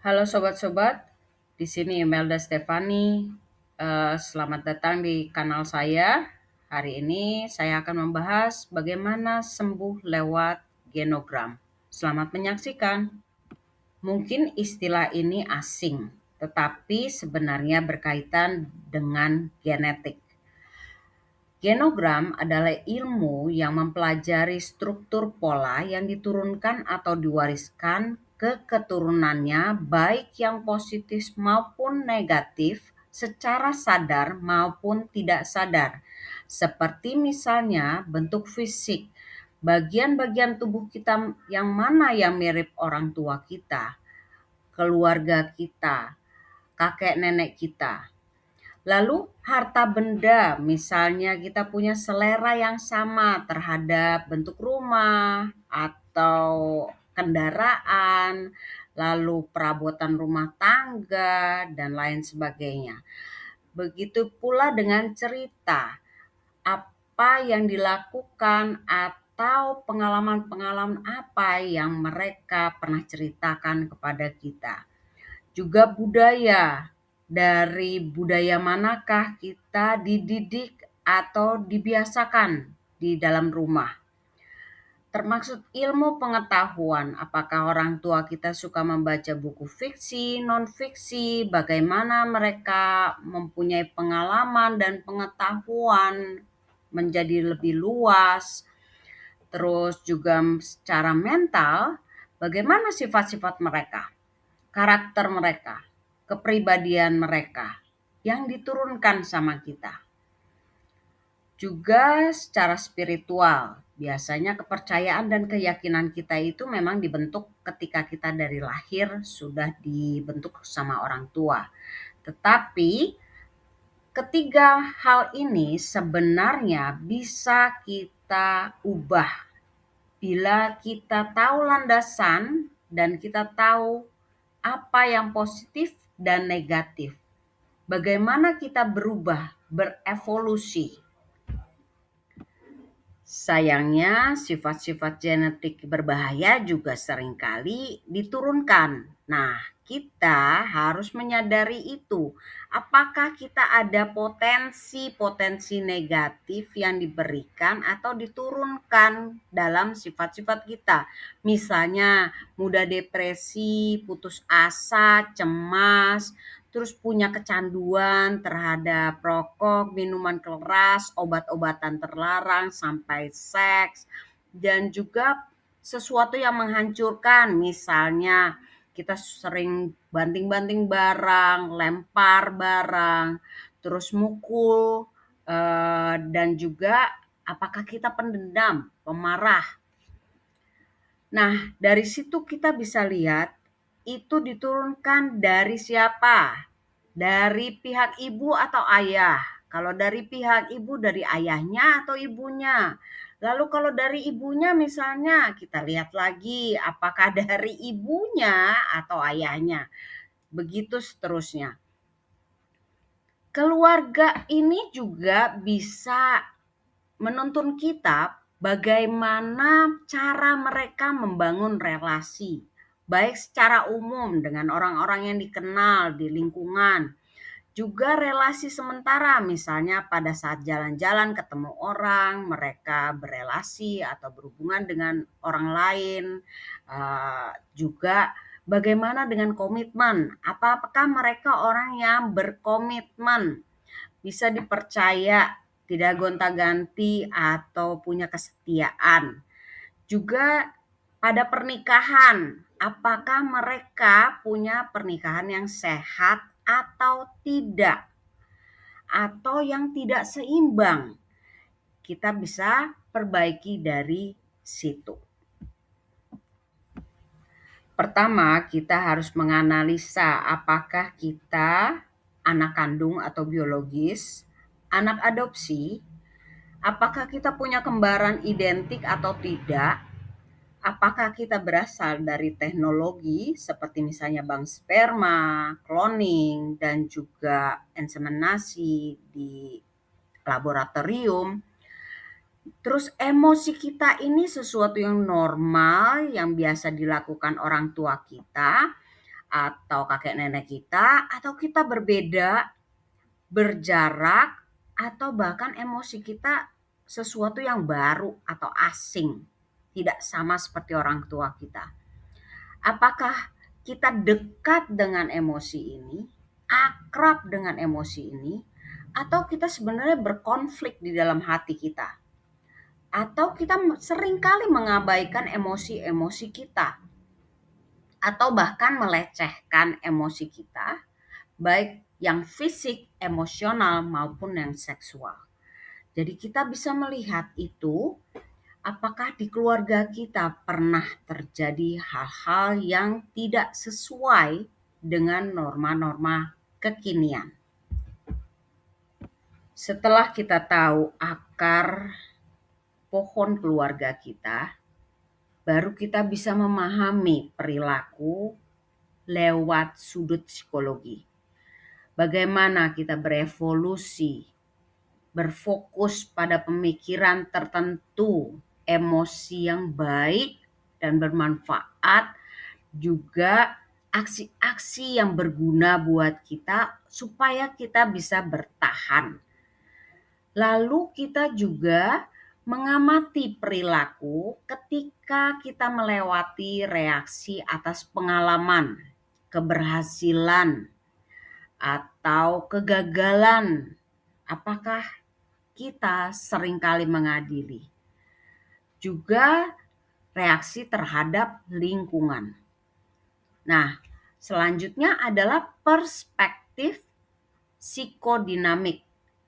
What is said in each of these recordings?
Halo sobat-sobat, di sini Imelda Stefani. Selamat datang di kanal saya. Hari ini saya akan membahas bagaimana sembuh lewat genogram. Selamat menyaksikan. Mungkin istilah ini asing, tetapi sebenarnya berkaitan dengan genetik. Genogram adalah ilmu yang mempelajari struktur pola yang diturunkan atau diwariskan ke keturunannya, baik yang positif maupun negatif, secara sadar maupun tidak sadar. Seperti misalnya bentuk fisik, bagian-bagian tubuh kita yang mana yang mirip orang tua kita, keluarga kita, kakek nenek kita. Lalu harta benda, misalnya kita punya selera yang sama terhadap bentuk rumah atau kendaraan, lalu perabotan rumah tangga dan lain sebagainya. Begitu pula dengan cerita, apa yang dilakukan atau pengalaman-pengalaman apa yang mereka pernah ceritakan kepada kita. Juga budaya, dari budaya manakah kita dididik atau dibiasakan di dalam rumah. Termasuk ilmu pengetahuan, apakah orang tua kita suka membaca buku fiksi, non-fiksi, bagaimana mereka mempunyai pengalaman dan pengetahuan menjadi lebih luas. Terus juga secara mental, bagaimana sifat-sifat mereka, karakter mereka, kepribadian mereka yang diturunkan sama kita. Juga secara spiritual, biasanya kepercayaan dan keyakinan kita itu memang dibentuk ketika kita dari lahir sudah dibentuk sama orang tua. Tetapi ketiga hal ini sebenarnya bisa kita ubah bila kita tahu landasan dan kita tahu apa yang positif dan negatif. Bagaimana kita berubah, berevolusi. Sayangnya, sifat-sifat genetik berbahaya juga seringkali diturunkan. Nah, kita harus menyadari itu. Apakah kita ada potensi-potensi negatif yang diberikan atau diturunkan dalam sifat-sifat kita. Misalnya, mudah depresi, putus asa, cemas, terus punya kecanduan terhadap rokok, minuman keras, obat-obatan terlarang, sampai seks, dan juga sesuatu yang menghancurkan. Misalnya kita sering banting-banting barang, lempar barang, terus mukul, dan juga apakah kita pendendam, pemarah. Nah, dari situ kita bisa lihat itu diturunkan dari siapa? Dari pihak ibu atau ayah? Kalau dari pihak ibu, dari ayahnya atau ibunya? Lalu kalau dari ibunya misalnya, kita lihat lagi apakah dari ibunya atau ayahnya. Begitu seterusnya. Keluarga ini juga bisa menuntun kita bagaimana cara mereka membangun relasi, baik secara umum dengan orang-orang yang dikenal di lingkungan, juga relasi sementara, misalnya pada saat jalan-jalan ketemu orang, mereka berelasi atau berhubungan dengan orang lain. Juga bagaimana dengan komitmen, apakah mereka orang yang berkomitmen, bisa dipercaya, tidak gonta-ganti atau punya kesetiaan. Juga pada pernikahan, apakah mereka punya pernikahan yang sehat atau tidak, atau yang tidak seimbang. Kita bisa perbaiki dari situ. Pertama, kita harus menganalisa apakah kita anak kandung atau biologis, anak adopsi, apakah kita punya kembaran identik atau tidak, apakah kita berasal dari teknologi seperti misalnya bank sperma, cloning, dan juga inseminasi di laboratorium. Terus emosi kita ini sesuatu yang normal yang biasa dilakukan orang tua kita, atau kakek nenek kita, atau kita berbeda, berjarak, atau bahkan emosi kita sesuatu yang baru atau asing, tidak sama seperti orang tua kita. Apakah kita dekat dengan emosi ini, akrab dengan emosi ini, atau kita sebenarnya berkonflik di dalam hati kita? Atau kita seringkali mengabaikan emosi-emosi kita, atau bahkan melecehkan emosi kita, baik yang fisik, emosional, maupun yang seksual. Jadi kita bisa melihat itu, apakah di keluarga kita pernah terjadi hal-hal yang tidak sesuai dengan norma-norma kekinian. Setelah kita tahu akar pohon keluarga kita, baru kita bisa memahami perilaku lewat sudut psikologi. Bagaimana kita berevolusi, berfokus pada pemikiran tertentu, emosi yang baik dan bermanfaat, juga aksi-aksi yang berguna buat kita supaya kita bisa bertahan. Lalu kita juga mengamati perilaku ketika kita melewati reaksi atas pengalaman, keberhasilan, atau kegagalan. Apakah kita seringkali mengadili? Juga reaksi terhadap lingkungan. Nah, selanjutnya adalah perspektif psikodinamik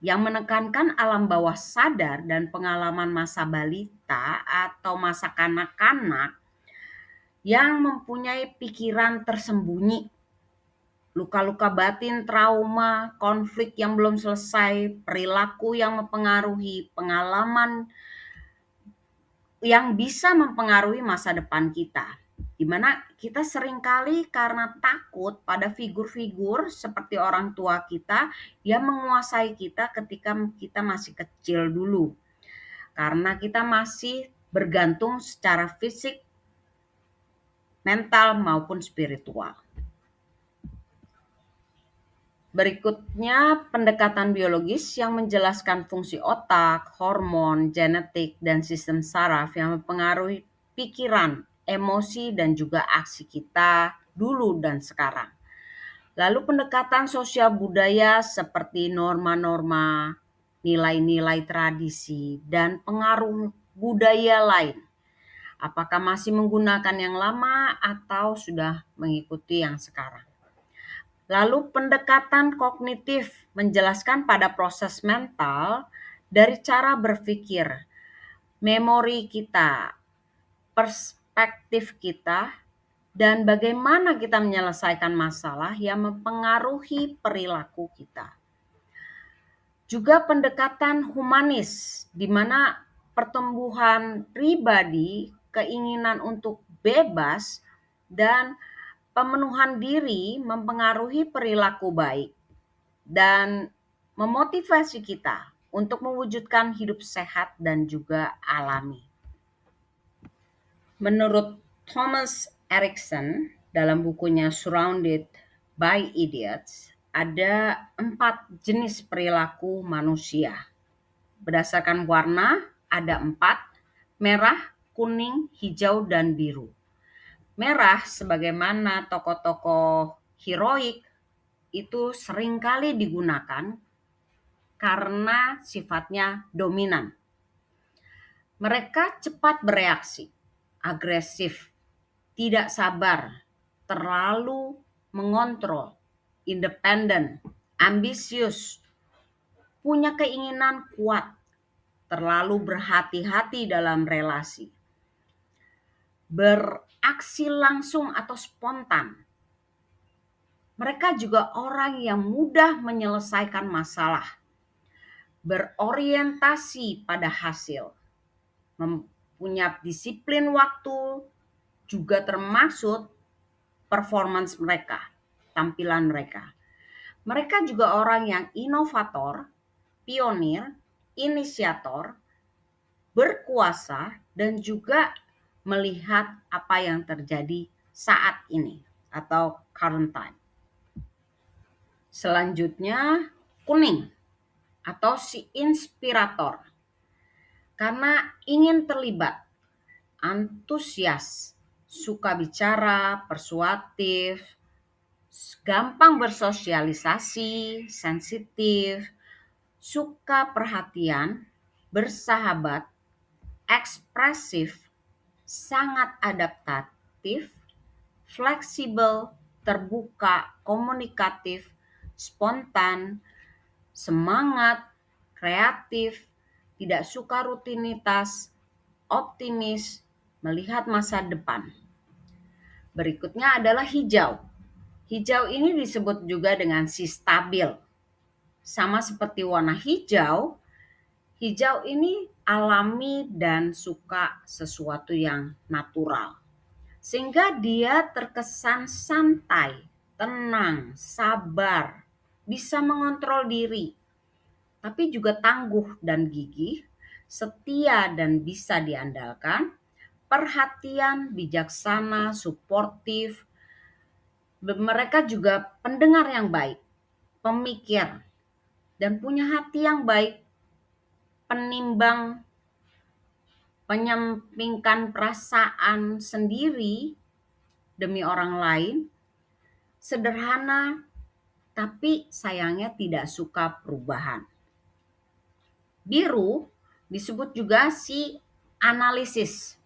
yang menekankan alam bawah sadar dan pengalaman masa balita atau masa kanak-kanak yang mempunyai pikiran tersembunyi, luka-luka batin, trauma, konflik yang belum selesai, perilaku yang mempengaruhi pengalaman yang bisa mempengaruhi masa depan kita. Di mana kita seringkali karena takut pada figur-figur seperti orang tua kita yang menguasai kita ketika kita masih kecil dulu. Karena kita masih bergantung secara fisik, mental maupun spiritual. Berikutnya pendekatan biologis yang menjelaskan fungsi otak, hormon, genetik, dan sistem saraf yang mempengaruhi pikiran, emosi, dan juga aksi kita dulu dan sekarang. Lalu pendekatan sosial budaya seperti norma-norma, nilai-nilai tradisi, dan pengaruh budaya lain. Apakah masih menggunakan yang lama atau sudah mengikuti yang sekarang? Lalu pendekatan kognitif menjelaskan pada proses mental dari cara berpikir, memori kita, perspektif kita, dan bagaimana kita menyelesaikan masalah yang mempengaruhi perilaku kita. Juga pendekatan humanis, di mana pertumbuhan pribadi, keinginan untuk bebas, dan pemenuhan diri mempengaruhi perilaku baik dan memotivasi kita untuk mewujudkan hidup sehat dan juga alami. Menurut Thomas Erikson dalam bukunya Surrounded by Idiots, ada 4 jenis perilaku manusia. Berdasarkan warna ada 4, merah, kuning, hijau, dan biru. Merah sebagaimana tokoh-tokoh heroik itu seringkali digunakan karena sifatnya dominan. Mereka cepat bereaksi, agresif, tidak sabar, terlalu mengontrol, independen, ambisius, punya keinginan kuat, terlalu berhati-hati dalam relasi, beraksi langsung atau spontan. Mereka juga orang yang mudah menyelesaikan masalah, berorientasi pada hasil, mempunyai disiplin waktu, juga termasuk performance mereka, tampilan mereka. Mereka juga orang yang inovator, pionir, inisiator, berkuasa, dan juga melihat apa yang terjadi saat ini atau current time. Selanjutnya kuning atau si inspirator. Karena ingin terlibat, antusias, suka bicara, persuasif, gampang bersosialisasi, sensitif, suka perhatian, bersahabat, ekspresif, sangat adaptatif, fleksibel, terbuka, komunikatif, spontan, semangat, kreatif, tidak suka rutinitas, optimis, melihat masa depan. Berikutnya adalah hijau. Hijau ini disebut juga dengan si stabil. Sama seperti warna hijau, hijau ini alami dan suka sesuatu yang natural. Sehingga dia terkesan santai, tenang, sabar, bisa mengontrol diri, tapi juga tangguh dan gigih, setia dan bisa diandalkan, perhatian, bijaksana, suportif. Mereka juga pendengar yang baik, pemikir, dan punya hati yang baik, penimbang, penyampingkan perasaan sendiri demi orang lain, sederhana, tapi sayangnya tidak suka perubahan. Biru disebut juga si analisis.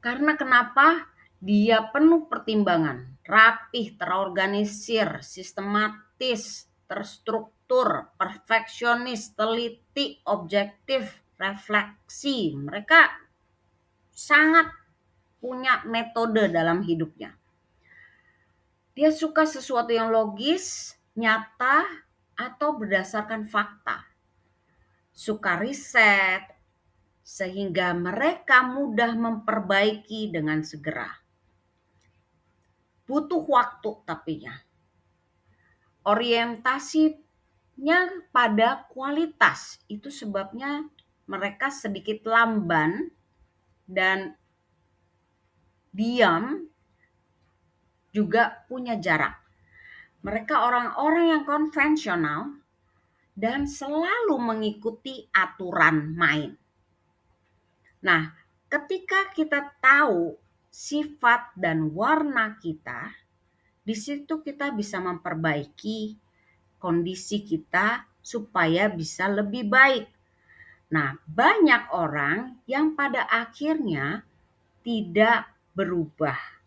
Karena kenapa? Dia penuh pertimbangan, rapih, terorganisir, sistematis, terstruktur, perfeksionis, teliti, objektif, refleksi. Mereka sangat punya metode dalam hidupnya. Dia suka sesuatu yang logis, nyata, atau berdasarkan fakta. Suka riset, sehingga mereka mudah memperbaiki dengan segera. Butuh waktu tapinya. Orientasinya pada kualitas, itu sebabnya mereka sedikit lamban dan diam, juga punya jarak. Mereka orang-orang yang konvensional dan selalu mengikuti aturan main. Nah, ketika kita tahu sifat dan warna kita, di situ kita bisa memperbaiki kondisi kita supaya bisa lebih baik. Nah, banyak orang yang pada akhirnya tidak berubah.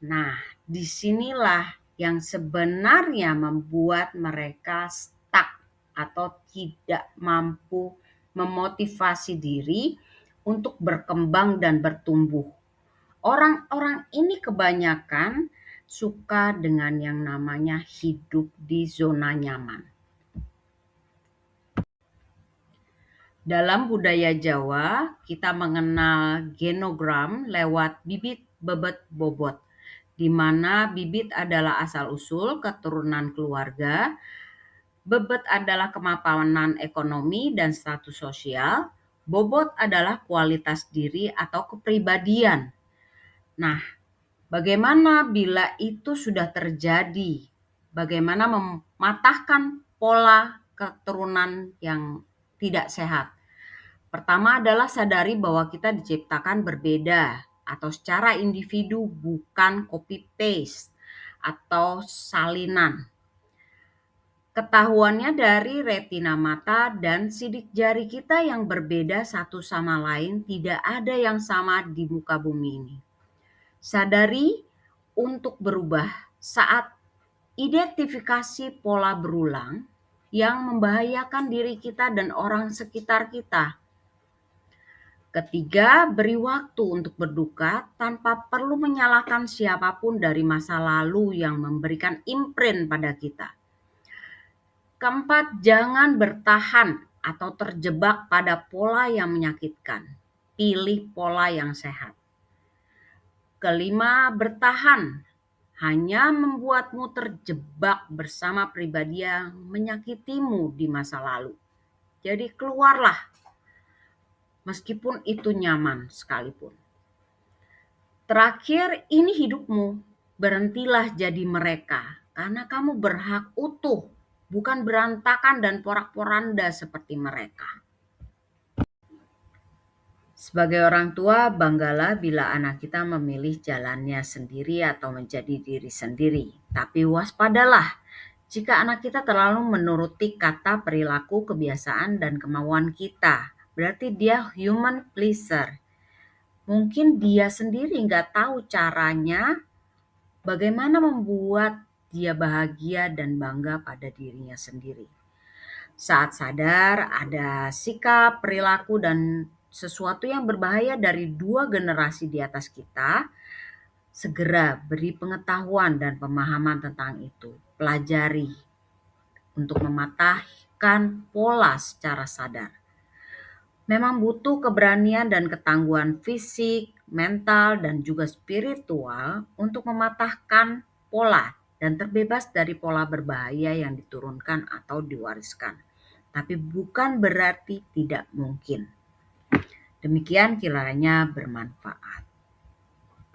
Nah, disinilah yang sebenarnya membuat mereka stuck atau tidak mampu memotivasi diri untuk berkembang dan bertumbuh. Orang-orang ini kebanyakan suka dengan yang namanya hidup di zona nyaman. Dalam budaya Jawa, kita mengenal genogram lewat bibit, bebet, bobot, di mana bibit adalah asal-usul keturunan keluarga, bebet adalah kemapanan ekonomi dan status sosial, bobot adalah kualitas diri atau kepribadian. Nah, bagaimana bila itu sudah terjadi? Bagaimana mematahkan pola keturunan yang tidak sehat? Pertama adalah sadari bahwa kita diciptakan berbeda atau secara individu, bukan copy paste atau salinan. Ketahuannya dari retina mata dan sidik jari kita yang berbeda satu sama lain, tidak ada yang sama di muka bumi ini. Sadari untuk berubah saat identifikasi pola berulang yang membahayakan diri kita dan orang sekitar kita. Ketiga, beri waktu untuk berduka tanpa perlu menyalahkan siapapun dari masa lalu yang memberikan imprint pada kita. Keempat, jangan bertahan atau terjebak pada pola yang menyakitkan. Pilih pola yang sehat. Kelima, bertahan hanya membuatmu terjebak bersama pribadi yang menyakitimu di masa lalu. Jadi keluarlah, meskipun itu nyaman sekalipun. Terakhir, ini hidupmu. Berhentilah jadi mereka, karena kamu berhak utuh, bukan berantakan dan porak-poranda seperti mereka. Sebagai orang tua, banggalah bila anak kita memilih jalannya sendiri atau menjadi diri sendiri. Tapi waspadalah jika anak kita terlalu menuruti kata, perilaku, kebiasaan, dan kemauan kita. Berarti dia human pleaser. Mungkin dia sendiri nggak tahu caranya bagaimana membuat dia bahagia dan bangga pada dirinya sendiri. Saat sadar ada sikap, perilaku, dan sesuatu yang berbahaya dari dua generasi di atas kita, segera beri pengetahuan dan pemahaman tentang itu. Pelajari untuk mematahkan pola secara sadar. Memang butuh keberanian dan ketangguhan fisik, mental, dan juga spiritual untuk mematahkan pola dan terbebas dari pola berbahaya yang diturunkan atau diwariskan. Tapi bukan berarti tidak mungkin. Demikian kiranya bermanfaat.